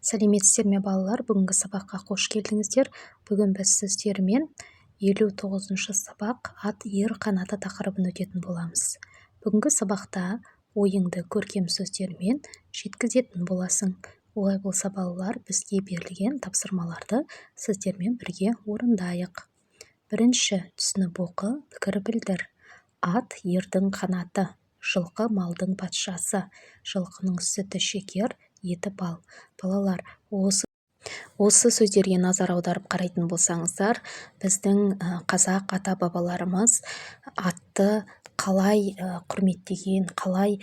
Сәлеметсіздер ме балалар? Бүгінгі сабаққа қош келдіңіздер. Бүгін біз сіздермен 59-шы сабақ ат ер қанаты тақырыбын өтетін боламыз. Бүгінгі сабақта ойыңды көркем сөздермен жеткізетін боласың. Олай болса балалар, бізге берілген тапсырмаларды сіздермен бірге орындайық. Бірінші, түсініп оқы, пікір білдір. Ат ердің қанаты, жылқы малдың патшасы, жылқының сүті шекер, еті бал. Балалар, осы сөздерге назар аударып қарайтын болсаңыздар, біздің қазақ ата-бабаларымыз атты қалай құрметтеген, қалай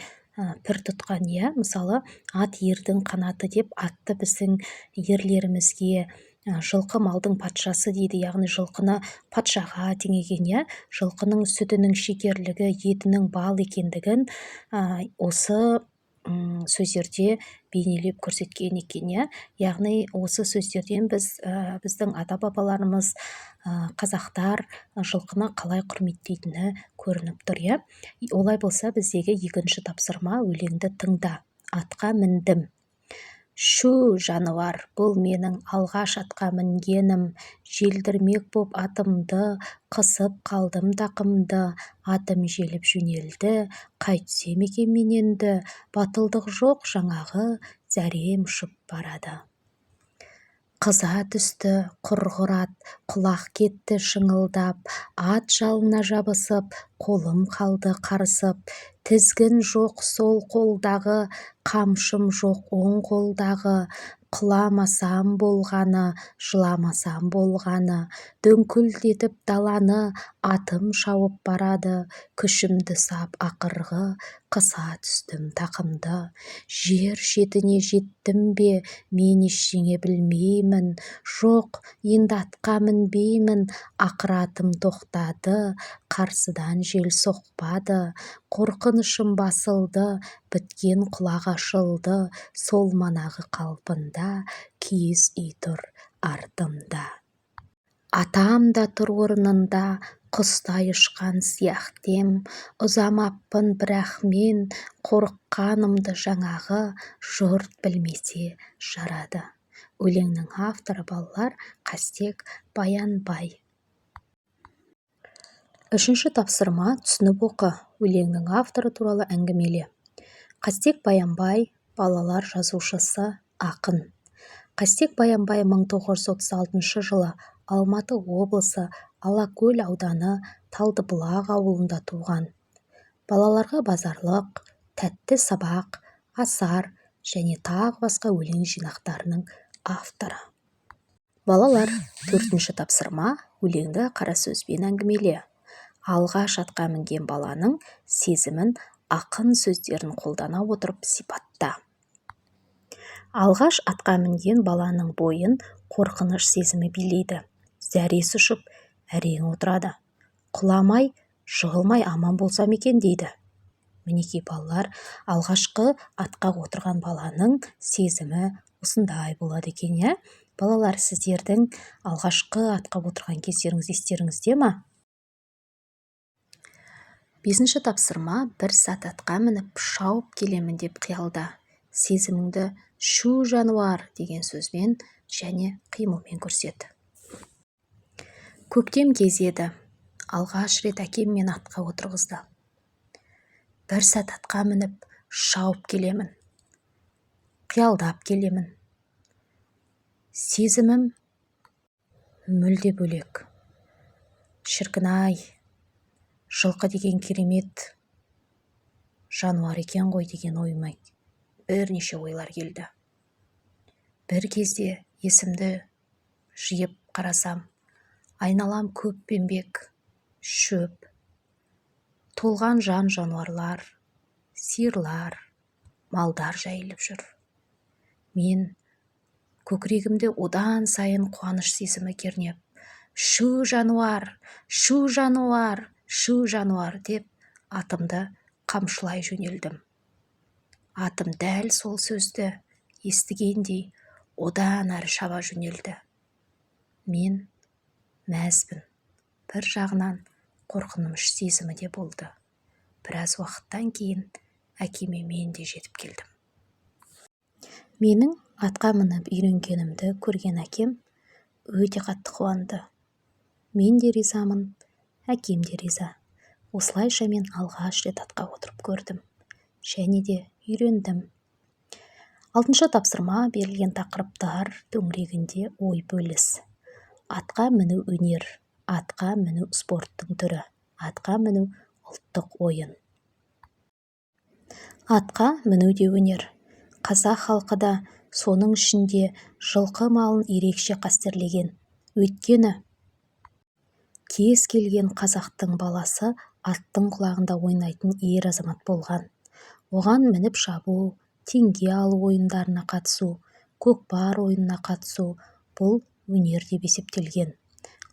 пір тұтқан, мысалы, ат ердің қанаты деп атты біздің ерлерімізге жылқы малдың патшасы дейді, яғни жылқыны патшаға теңеген, жылқының сүтінің шекерлігі, етінің бал екендігін осы сөздерде бейнелеп көрсеткен екен, яғни осы сөздерден біздің ата-бабаларымыз қазақтар жылқыны қалай құрметтейтіні көрініп тұр, Олай болса, біздегі екінші тапсырма өлеңді тыңда. Атқа міндім. Шу жануар, бұл менің алғаш атқа мінгенім, желдірмек боп атымды, қысып қалдым тақымды, атым желіп жөнелді, қайтсем екен мен енді, батылдық жоқ жаңағы, зәрем ұшып барады. Қыза түсті құрғыр ат, құлақ кетті шыңылдап, ат жалына жабысып, қолым қалды қарысып, тізгін жоқ сол қолдағы, қамшым жоқ оң қолдағы, құламасам болғаны, жыламасам болғаны, дөңкілдетіп даланы, атым шауып барады, күшімді сап ақырғы, қыса түстім тақымды. Жер шетіне жеттім бе, мен ештеңе білмеймін, жоқ, енді атқа мінбеймін, ақыры атым тоқтады, қарсыдан жел соқпады, қорқынышым басылды, біткен құлақ ашылды, сол манағы қалпында, киіз үй тұр артымда. Атам да тұр орнында, құстай ұшқан сияқтем, ұзамаппын бірақ мен, қорыққанымды жаңағы, жұрт білмесе жарады. Өлеңнің авторы балалар Қастек Баянбай. Үшінші тапсырма, түсініп оқы, өлеңнің авторы туралы әңгімеле. Қастек Баянбай, балалар жазушысы, ақын. Қастек Баянбай 1936 жылы Алматы облысы Алакөл ауданы Талдыбұлақ ауылында туған. Балаларға базарлық, тәтті сабақ, асар және тағы басқа өлең жинақтарының авторы. Балалар, төртінші тапсырма, өлеңді қара сөзбен әңгімеле. Алғаш атқа мінген баланың сезімін ақын сөздерін қолдана отырып сипатта. Алғаш атқа мінген баланың бойын қорқыныш сезімі билейді. Зәресі ұшып, әрең отырады. Құламай, жығылмай аман болсам екен дейді. Мінекей балалар, алғашқы атқа отырған баланың сезімі осындай болады екен, Балалар, сіздердің алғашқы атқа отырған кездеріңіз естеріңізде ме? Бесінші тапсырма, бір сәт атқа мініп шауып келемін деп қиялда. Сезіміңді шу жануар деген сөзбен және қимылмен көрсет. Көктем кезеді. Алғаш рет әкем мен атқа отырғызды. Бір сәт атқа мініп шауып келемін. Қиялдап келемін. Сезімім мүлде бөлек. Шіркін-ай, жылқы деген керемет жануар екен ғой деген ойыма бірнеше ойлар келді. Бір кезде есімді жиып қарасам, айналам көкпеңбек, шөп, толған жан жануарлар, сиырлар, малдар жайылып жүр. Мен көкірегімде одан сайын қуаныш сезімі кернеп, шу жануар, шу жануар, шу жануар деп атымды қамшылай жөнелдім. Атым дәл сол сөзді естігендей одан әрі шаба жөнелді. Мен мәзбін. Бір жағынан қорқыныш сезімі де болды. Біраз уақыттан кейін әкеме мен де жетіп келдім. Менің Атқа мініп үйренгенімді көрген әкем өте қатты қуанды. Мен де ризамын, әкем де риза. Осылайша мен алғаш рет атқа отырып көрдім. Және де үйрендім. 6-шы тапсырма берілген тақырыптар төңірегінде ой бөліс. Атқа міну өнер, атқа міну спорттың түрі, атқа міну ұлттық ойын. Атқа міну де өнер. Қазақ халқы да соның ішінде жылқы малын ерекше қастерлеген. Өйткені кез келген қазақтың баласы аттың құлағында ойнайтын ер азамат болған. Оған мініп шабу, теңге алу ойындарына қатысу, көкпар ойынына қатысу бұл өнер деп есептелген.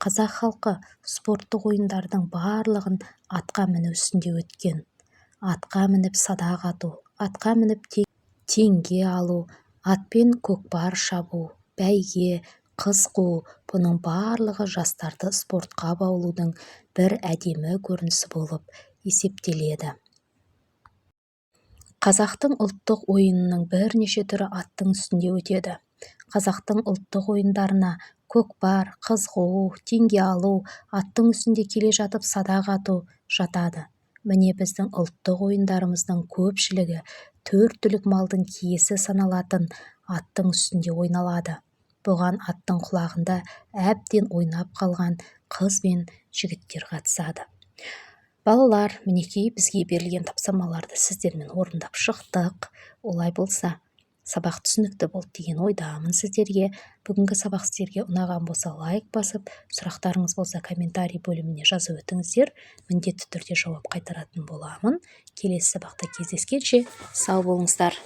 Қазақ халқы спорттық ойындардың барлығын атқа міну үстінде өткен. Атқа мініп садақ ату, атқа мініп теңге алу, атпен көкпар шабу, бәйге, қыз қуу, бұның барлығы жастарды спортқа баулудың бір әдемі көрінісі болып есептеледі. Қазақтың ұлттық ойынының бірнеше түрі аттың үстінде өтеді. Қазақтың ұлттық ойындарына көкпар, қыз қуу, теңге алу, аттың үстінде келе жатып садақ ату жатады. Міне біздің ұлттық ойындарымыздың көпшілігі 4 түлік малдың киесі саналатын аттың үстінде ойналады. Бұған аттың құлағында әбден ойнап қалған қыз бен жігіттер қатысады. Балалар, мінекей бізге берілген тапсырмаларды сіздермен орындап шықтық. Олай болса, сабақ түсінікті болды деген ойдамын сіздерге. Бүгінгі сабақ сіздерге ұнаған болса лайк басып, сұрақтарыңыз болса комментарий бөліміне жазып өтіңіздер. Міндетті түрде жауап қайтаратын боламын. Келесі сабақта кездескенше сау болыңыздар.